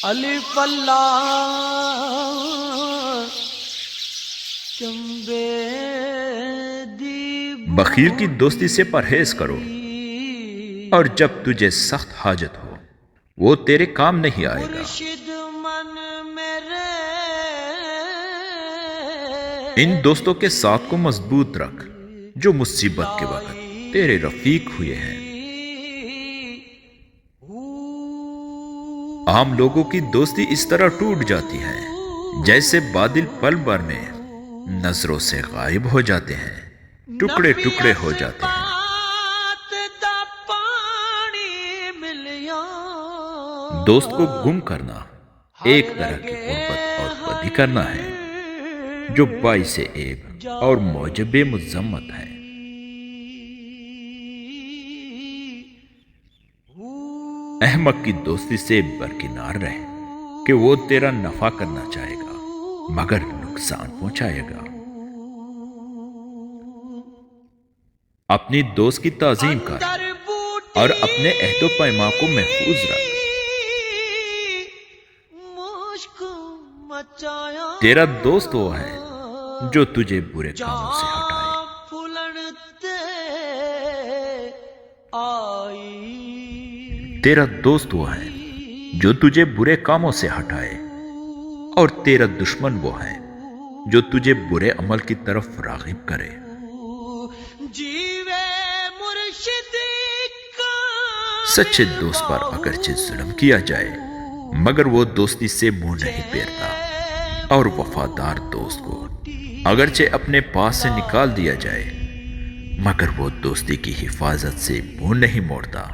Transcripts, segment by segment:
الف اللہ چمبے دی بخیل کی دوستی سے پرہیز کرو، اور جب تجھے سخت حاجت ہو وہ تیرے کام نہیں آئے گا۔ مرشد من میرے ان دوستوں کے ساتھ کو مضبوط رکھ جو مصیبت کے وقت تیرے رفیق ہوئے ہیں۔ عام لوگوں کی دوستی اس طرح ٹوٹ جاتی ہے جیسے بادل پل بھر میں نظروں سے غائب ہو جاتے ہیں، ٹکڑے ٹکڑے ہو جاتے ہیں۔ دوست کو گم کرنا ایک طرح کی غربت اور بدی کرنا ہے جو باعث عیب اور موجب مذمت ہے۔ احمق کی دوستی سے برکنار رہے کہ وہ تیرا نفع کرنا چاہے گا مگر نقصان پہنچائے گا۔ اپنی دوست کی تعظیم کر اور اپنے عہد و پیمان کو محفوظ رکھ۔ تیرا دوست وہ ہے جو تجھے برے کاموں سے ہٹائے۔ تیرا دوست وہ ہے جو تجھے برے کاموں سے ہٹائے، اور تیرا دشمن وہ ہے جو تجھے برے عمل کی طرف راغب کرے۔ سچے دوست پر اگرچہ ظلم کیا جائے مگر وہ دوستی سے منہ نہیں پھیرتا، اور وفادار دوست کو اگرچہ اپنے پاس سے نکال دیا جائے مگر وہ دوستی کی حفاظت سے منہ نہیں موڑتا۔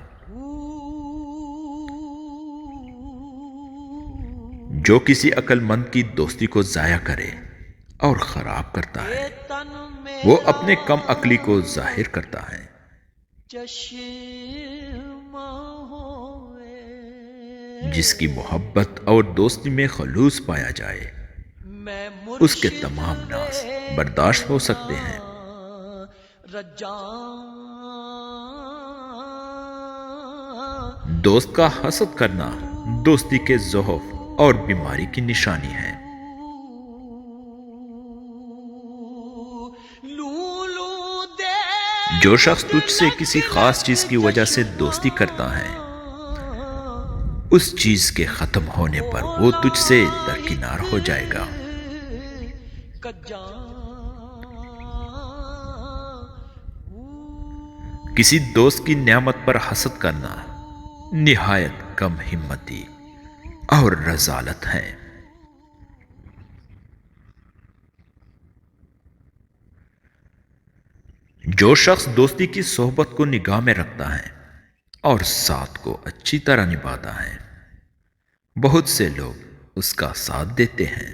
جو کسی عقل مند کی دوستی کو ضائع کرے اور خراب کرتا ہے وہ اپنے کم عقلی کو ظاہر کرتا ہے۔ جس کی محبت اور دوستی میں خلوص پایا جائے اس کے تمام ناز برداشت ہو سکتے ہیں۔ دوست کا حسد کرنا دوستی کے ضعف اور بیماری کی نشانی ہے۔ جو شخص تجھ سے کسی خاص چیز کی وجہ سے دوستی کرتا ہے اس چیز کے ختم ہونے پر وہ تجھ سے درکنار ہو جائے گا۔ کسی دوست کی نعمت پر حسد کرنا نہایت کم ہمتی اور رذالت ہے۔ جو شخص دوستی کی صحبت کو نگاہ میں رکھتا ہے اور ساتھ کو اچھی طرح نبھاتا ہے بہت سے لوگ اس کا ساتھ دیتے ہیں